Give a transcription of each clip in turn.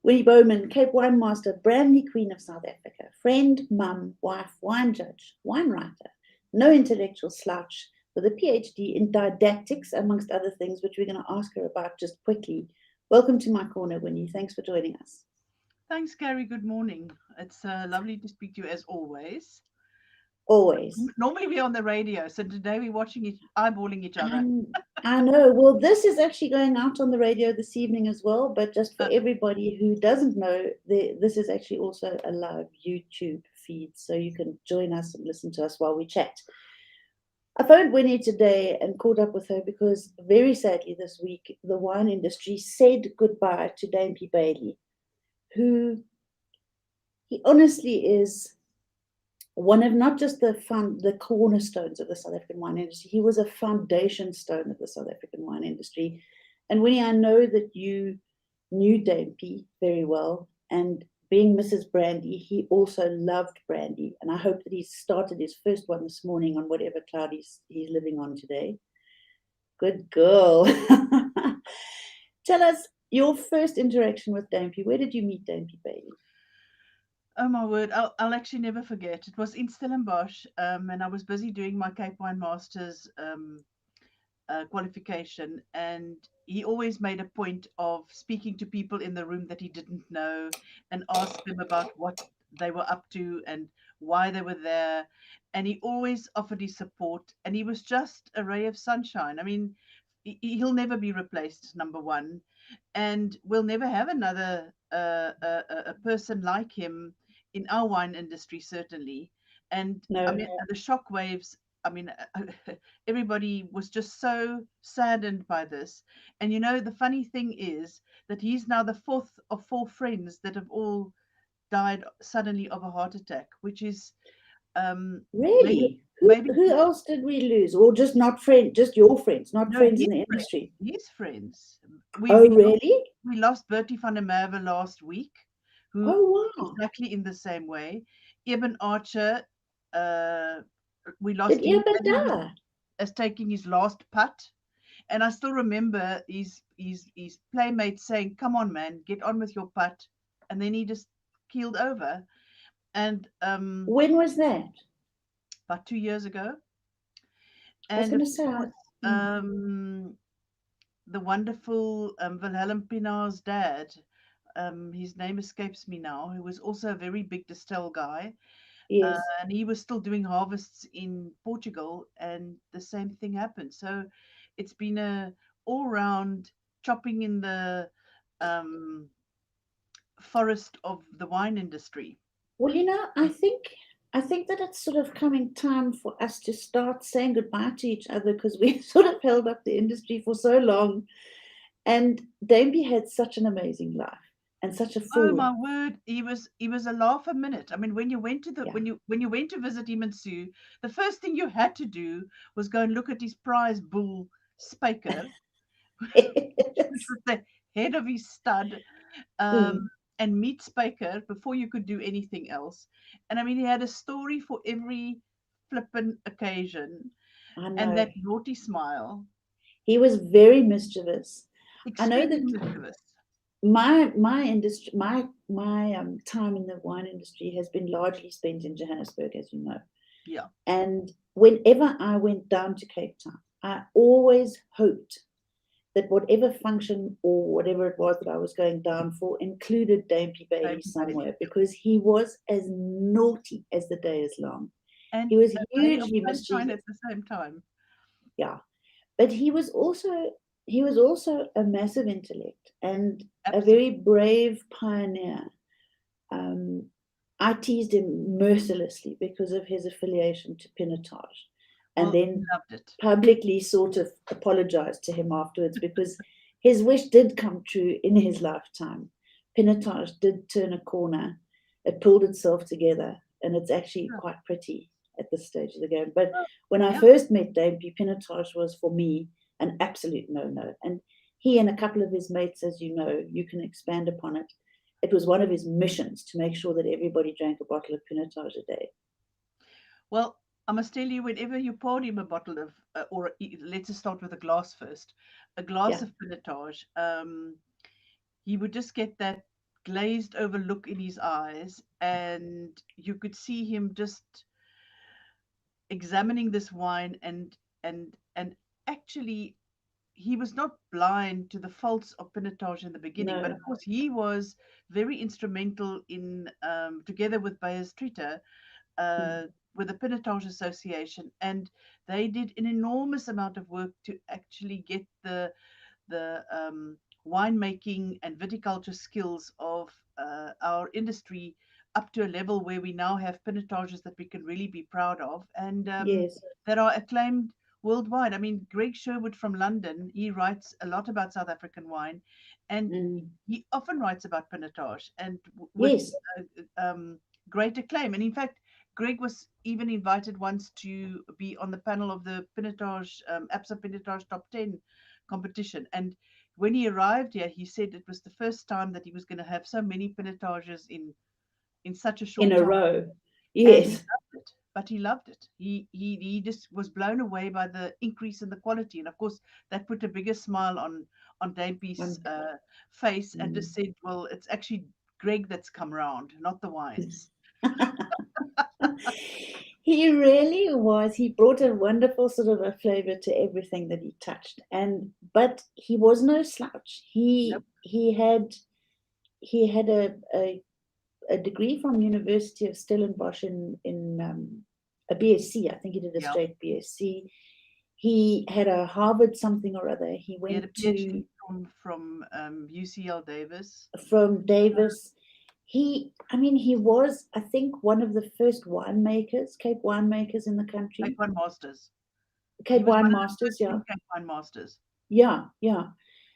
Winnie Bowman, Cape Wine Master, Brandy Queen of South Africa, friend, mum, wife, wine judge, wine writer, no intellectual slouch, with a PhD in didactics, amongst other things, which we're going to ask her about just quickly. Welcome to my corner, Winnie. Thanks for joining us. Thanks, Carrie. Good morning. It's lovely to speak to you as always. Always. Normally we're on the radio, so today we're watching each, eyeballing each other. I know. Well, this is actually going out on the radio this evening as well, but just for everybody who doesn't know, this is actually also a live YouTube feed, so you can join us and listen to us while we chat. I phoned Winnie today and caught up with her because very sadly this week the wine industry said goodbye to Duimpie Bayly, who he honestly is one of not just the cornerstones of the South African wine industry. He was a foundation stone of the South African wine industry. And Winnie, I know that you knew Dumpy very well, and being Mrs. Brandy, he also loved Brandy. And I hope that he started his first one this morning on whatever cloud he's living on today. Good girl. Tell us your first interaction with Dumpy. Where did you meet Dumpy Bayly? Oh my word, I'll actually never forget. It was in Stellenbosch, and I was busy doing my Cape Wine Masters qualification, and he always made a point of speaking to people in the room that he didn't know and ask them about what they were up to and why they were there. And he always offered his support, and he was just a ray of sunshine. I mean, he'll never be replaced, number one, and we'll never have another a person like him in our wine industry, certainly. And I No. mean, the shock waves. I mean, everybody was just so saddened by this. And you know, the funny thing is that he's now the fourth of four friends that have all died suddenly of a heart attack, which is maybe Really? Who maybe who else did we lose? Or just not friends, just your friends, not no, friends his in the friends, industry? his friends. Oh, We lost really? we lost Bertie van der Merwe last week, who Oh, wow. exactly in the same way. Eben Archer, uh, we Did lost him Earbud die? as taking his last putt. And I still remember his playmates saying, "Come on, man, get on with your putt," and then he just keeled over. And When was that? about 2 years ago, I was and going of to say, course, the wonderful Wilhelm Pinaar's dad. His name escapes me now. Who was also a very big distill guy, yes. and he was still doing harvests in Portugal, and the same thing happened. So it's been a all-round chopping in the um, forest of the wine industry. Well, I think that it's sort of coming time for us to start saying goodbye to each other because we sort of held up the industry for so long. And Damby had such an amazing life and such a Oh full my life. word, he was a laugh a minute. I mean, when you went to the Yeah. when you went to visit him in Sioux, the first thing you had to do was go and look at his prize bull Spaker, which Yes. was the head of his stud, um, Mm, and meet Spaker before you could do anything else. And I mean, he had a story for every flippin' occasion, I and know. that naughty smile, He was very mischievous. I know extremely that mischievous. my industry, my time in the wine industry has been largely spent in Johannesburg, as you know. Yeah. And whenever I went down to Cape Town, I always hoped that whatever function or whatever it was that I was going down for included Dumpy Bayly Baby Bailey. somewhere because he was as naughty as the day is long. And He was a ray of hugely sunshine mischievous, at the same time. yeah. But he was also a massive intellect and a Absolutely. very brave pioneer. Um, I teased him mercilessly because of his affiliation to Pinotage, and Well, he then loved it. publicly sort of apologized to him afterwards because his wish did come true in his lifetime. Pinotage did turn a corner, it pulled itself together, and it's actually Yeah. quite pretty at this stage of the game. But Oh, when I yeah. first met Dumpy, Pinotage was for me an absolute no no. And he and a couple of his mates, as you know, you can expand upon it. It was one of his missions to make sure that everybody drank a bottle of Pinotage a day. Well, I must tell you, whenever you poured him a bottle of, let's just start with a glass first, a glass Yeah. of Pinotage, he would just get that. glazed over look in his eyes, and you could see him just examining this wine, and actually he was not blind to the faults of Pinotage in the beginning, but of No. course he was very instrumental in, together with Bayers Tritter, uh, Mm. with the Pinotage Association, and they did an enormous amount of work to actually get the winemaking and viticulture skills of our industry up to a level where we now have Pinotages that we can really be proud of, and Yes. that are acclaimed worldwide. I mean, Greg Sherwood from London, he writes a lot about South African wine, and Mm. he often writes about Pinotage, and with Yes. great acclaim. And in fact, Greg was even invited once to be on the panel of the Pinotage, APSA Pinotage Top 10 competition. And when he arrived here, he said it was the first time that he was going to have so many Pinotages in such a In short a time, row. and he Yes. loved it. But he loved it. He just was blown away by the increase in the quality, and of course that put a bigger smile on Duimpie's One. face, and Mm. just said, "Well, it's actually Greg that's come round, not the wines." He really was. He brought a wonderful sort of a flavor to everything that he touched. And but he was no slouch. Nope. He had a degree from University of Stellenbosch in a BSc. I think he did a Yeah, straight BSc. He had a Harvard something or other. He he had a went PhD to from UCL Davis. from Davis. He was, I think, one of the first winemakers, Cape winemakers in the Cape country. Wine Masters. He Cape was Wine one of the Masters, first yeah, in Cape Wine Masters. yeah, yeah,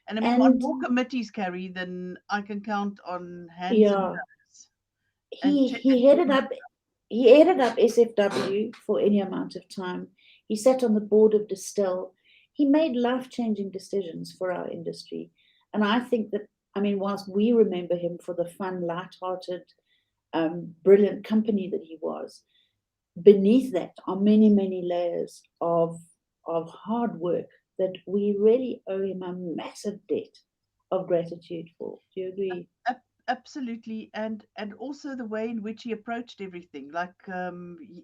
And I mean, on and more committees, Carrie, than I can count on hands and yeah, toes. And, he he headed up he headed up SFW for any amount of time. He sat on the board of Distill. He made life-changing decisions for our industry, and I think that, whilst we remember him for the fun, light-hearted, brilliant company that he was, beneath that are many, many layers of hard work that we really owe him a massive debt of gratitude for. Do you agree? absolutely, and also the way in which he approached everything. Like,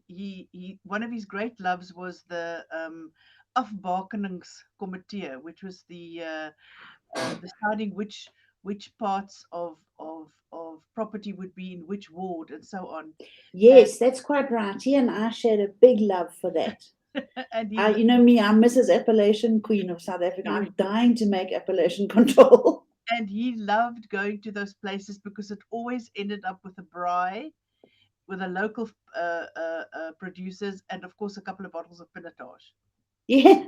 he one of his great loves was the afbakeningskomitee, which was the deciding which parts of property would be in which ward and so on. And Yes, that's quite right. He and I shared a big love for that. and You know me, I'm Mrs. Appellation Queen of South Africa. I'm dying to make appellation control. and he loved going to those places because it always ended up with a braai, with a local producers, and of course a couple of bottles of Pinotage. Yeah.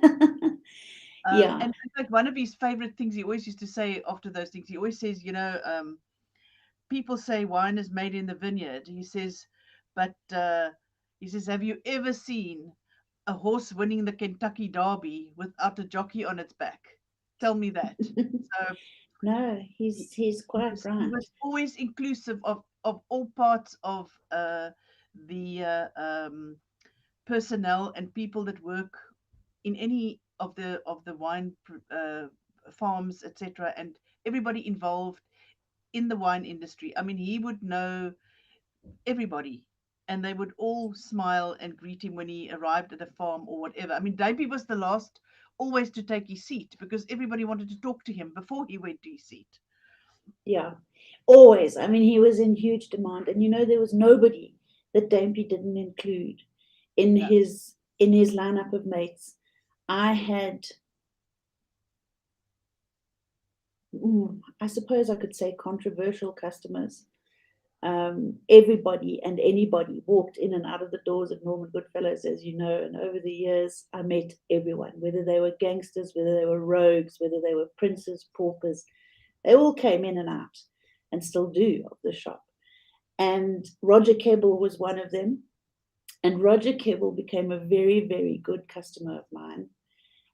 Yeah. And in fact, one of his favorite things he always used to say after those things, he always says, people say wine is made in the vineyard. He says, but he says, have you ever seen a horse winning the Kentucky Derby without a jockey on its back? Tell me that. So No, he, he's he quite was he right. was always inclusive of all parts of the personnel and people that work in any of the wine farms, etc., and everybody involved in the wine industry. I mean, he would know everybody, and they would all smile and greet him when he arrived at a farm or whatever. I mean, Dumpy was the last always to take his seat because everybody wanted to talk to him before he went to his seat. Yeah. Always. He was in huge demand. And there was nobody that Dumpy didn't include in No, his lineup of mates. I had, I suppose I could say, controversial customers. Everybody and anybody walked in and out of the doors of Norman Goodfellows, as you know, and over the years I met everyone, whether they were gangsters, whether they were rogues, whether they were princes, paupers. They all came in and out, and still do, of the shop. And Roger Kebble was one of them. And Roger Kebble became a very, very good customer of mine.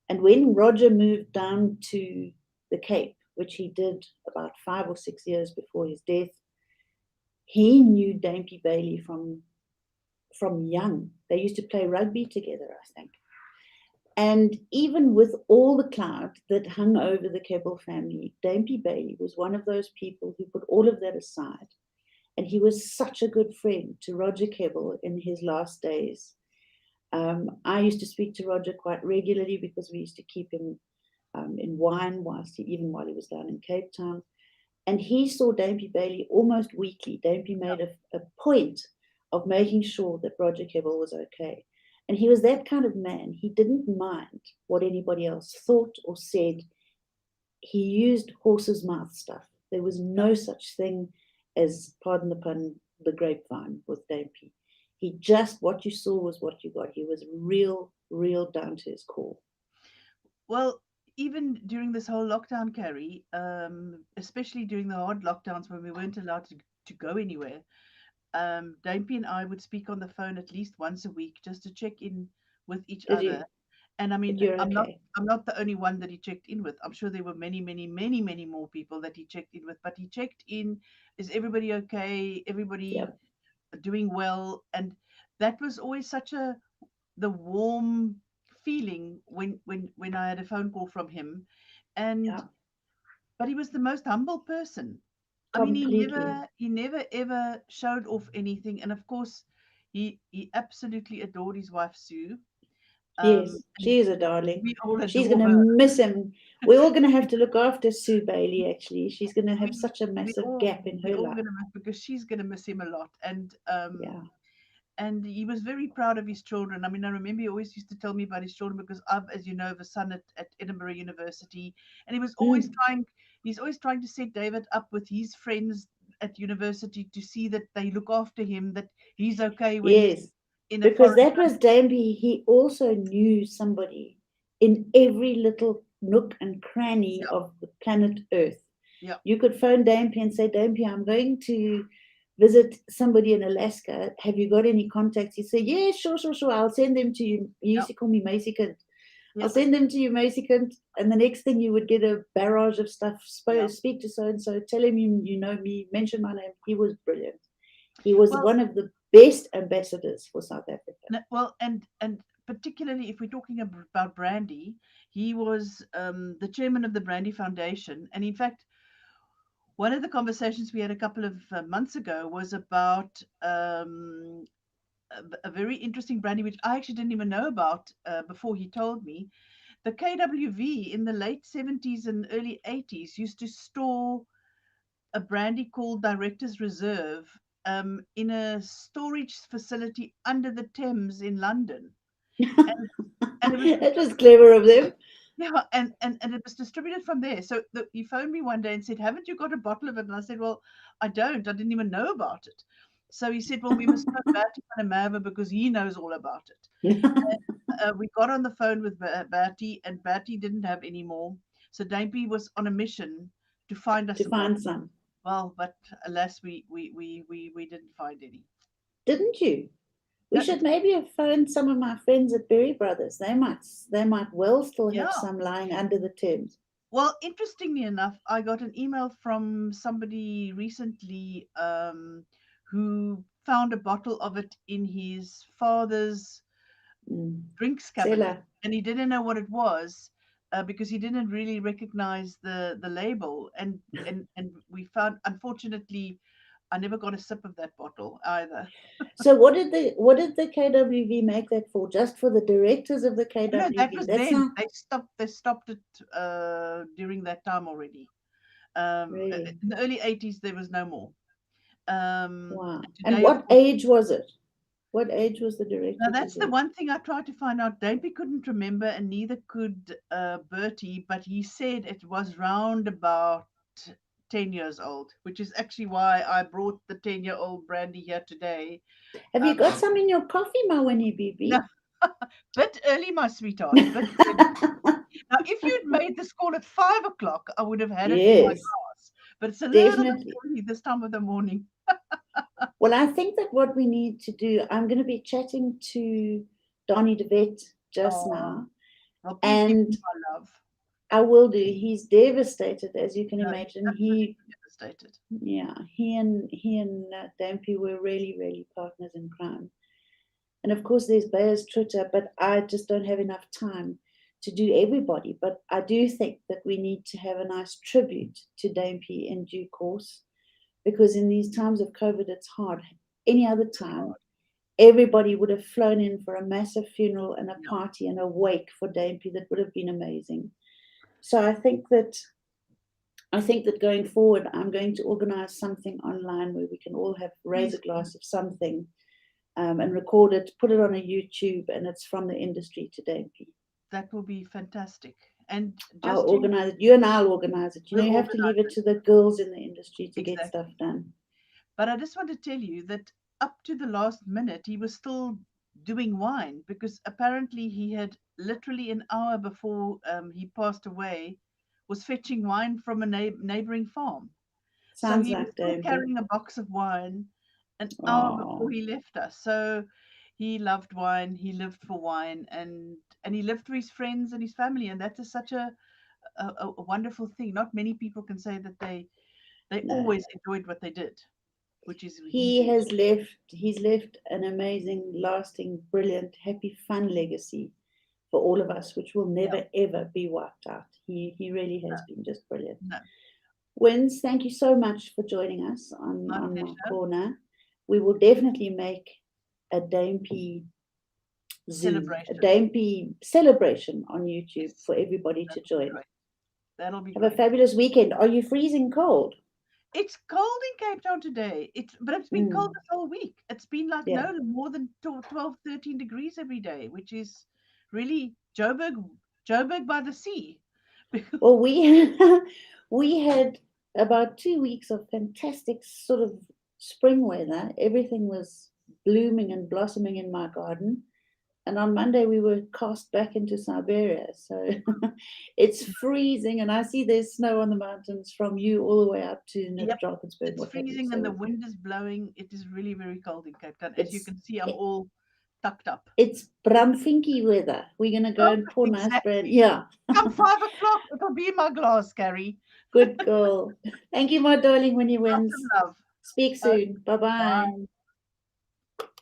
And when Roger moved down to the Cape, which he did about 5 or 6 years before his death, he knew Duimpie Bayly from young. They used to play rugby together, I think. And even with all the cloud that hung over the Kebble family, Duimpie Bayly was one of those people who put all of that aside. And he was such a good friend to Roger Kebbell in his last days. I used to speak to Roger quite regularly because we used to keep him in wine even while he was down in Cape Town. And he saw Duimpie Bayly almost weekly. Duimpie made a point of making sure that Roger Kebbell was okay. And he was that kind of man. He didn't mind what anybody else thought or said. He used horse's mouth stuff. There was no such thing as, pardon the pun, the grapevine with Duimpie. He just, what you saw was what you got. He was real down to his core. Well, even during this whole lockdown, Carrie, especially during the hard lockdowns when we weren't allowed to go anywhere, Dumpy and I would speak on the phone at least once a week just to check in with each Did other. you? And I mean, You're I'm okay. not the only one that he checked in with. I'm sure there were many more people that he checked in with. But he checked in, is everybody okay? Everybody Yep. doing well? And that was always the warm feeling when I had a phone call from him. And Yep. but he was the most humble person. I mean, Completely. he never ever showed off anything. And of course, he absolutely adored his wife Sue. Yes, And she is a darling. we all She's adore going to her. miss him. We're all going to have to look after Sue Bayly, actually. She's going to have We such a massive gap in we her all life. gonna miss because she's gonna miss him a lot. Yeah. And he was very proud of his children. I mean, I remember he always used to tell me about his children because I've, as you know, have a son at Edinburgh University, and Mm. he's always trying to set David up with his friends at university to see that they look after him, that he's okay when he's Yes, in a because foreign that was country. Dumpy. He also knew somebody in every little nook and cranny Yeah, of the planet Earth. yeah, You could phone Dumpy and say, Dumpy, I'm going to visit somebody in Alaska. Have you got any contacts? He'd say, yeah, sure. I'll send them to you. He yeah, used to call me Macy Kint. I'll yeah, send them to you, Macy Kint. And the next thing you would get a barrage of stuff. yeah. Speak to so-and-so. Tell him you know me. Mention my name. He was brilliant. He was Well, one of the best ambassadors for South Africa. well, and particularly if we're talking about Brandy, he was the chairman of the Brandy Foundation, and in fact, one of the conversations we had a couple of months ago was about a very interesting brandy, which I actually didn't even know about before he told me. The KWV in the late 70s and early 80s used to store a brandy called Director's Reserve in a storage facility under the Thames in London. And, and it was That was clever of them. yeah, and it was distributed from there. So he phoned me one day and said, "Haven't you got a bottle of it?" And I said, "Well, I don't. I didn't even know about it." So he said, "Well, we must phone Bertie van der Merwe because he knows all about it." We got on the phone with Bertie, and Bertie didn't have any more. So Dumpy was on a mission to find us To a find bottle. some. Well, but alas, we didn't find any. Didn't you? We No, should maybe have phoned some of my friends at Berry Brothers. They might well still have yeah. some lying under the Thames. Well, interestingly enough, I got an email from somebody recently who found a bottle of it in his father's Mm. drinks cabinet, Sela. and he didn't know what it was because he didn't really recognize the label. And we found, unfortunately, I never got a sip of that bottle either. So what did the KWV make that for? Just for the directors of the No, that KWV? was That's then. not They stopped it during that time already. really. In the early 80s, there was no more. Wow. And And today, of what course, age was it? What age was the now director that's the present? one thing I tried to find out. Dumpy couldn't remember, and neither could Bertie, but he said it was round about 10 years old, which is actually why I brought the 10-year-old Brandy here today. Have you Um, got some in your coffee, my Winnie no, Bibi? bit early, my sweetheart, bit early. Now, if you'd made this call at 5 o'clock, I would have had it in my Yes, glass, but it's a little bit definitely. early this time of the morning. Well, I think that what we need to do, I'm going to be chatting to Donnie DeVette just Oh, now, well, please give and him my love. I will do. He's devastated, as you can No, he's imagine. absolutely devastated. Yeah, he and Dumpy were really partners in crime. And of course, there's Bayer's Twitter, but I just don't have enough time to do everybody. But I do think that we need to have a nice tribute to Dumpy in due course. because in these times of COVID, it's hard. Any other time, everybody would have flown in for a massive funeral and a Yeah. party and a wake for Dumpy. That would have been amazing. So I think that going forward, I'm going to organize something online where we can all raise a glass of something, and record it, put it on a YouTube, and it's from the industry to Dumpy. That will be fantastic. And I'll just to organize it. You and I'll organize it. You we'll know, you have to leave organize it it. to the girls in the industry to get Exactly. stuff done. But I just want to tell you that up to the last minute, he was still doing wine because apparently he had literally an hour before he passed away was fetching wine from a neighboring farm. So Sounds he was like still Dumpy. carrying a box of wine an hour before Oh, he left us. So he loved wine, he lived for wine, and he lived for his friends and his family, and that is such a wonderful thing. Not many people can say that they no. always enjoyed what they did, which is he He did. has left, he's left an amazing, lasting, brilliant, happy, fun legacy for all of us, which will Yeah, never ever be wiped out. He really has been just brilliant. no, Wins, thank you so much for joining us my on my pleasure. corner. We will definitely make a Dumpy Zoom, a Celebration. Dumpy celebration on YouTube Yes, for everybody to that'll be join. great. That'll be Have a great. fabulous weekend. Are you freezing cold? It's cold in Cape Town today. But it's been cold Mm, this whole week. It's been like yeah. no more than 12, 13 degrees every day, which is really Joburg by the sea. Well, we we had about 2 weeks of fantastic sort of spring weather. Everything was blooming and blossoming in my garden. And on Monday we were cast back into Siberia. So it's freezing, and I see there's snow on the mountains from you all the way up to Yep, Drakensberg, it's what have you. freezing and the So wind is blowing. It is really very cold in Cape Town. As you it's can see, I'm it, all tucked up. it's Bramfinky weather. We're gonna go Oh, and pour nice brand. exactly. Yeah, Come 5 o'clock, it'll be in my glass, Carrie. good girl. Thank you, my darling, Winnie Lots of wins. love. Speak Uh, soon. Bye bye. bye.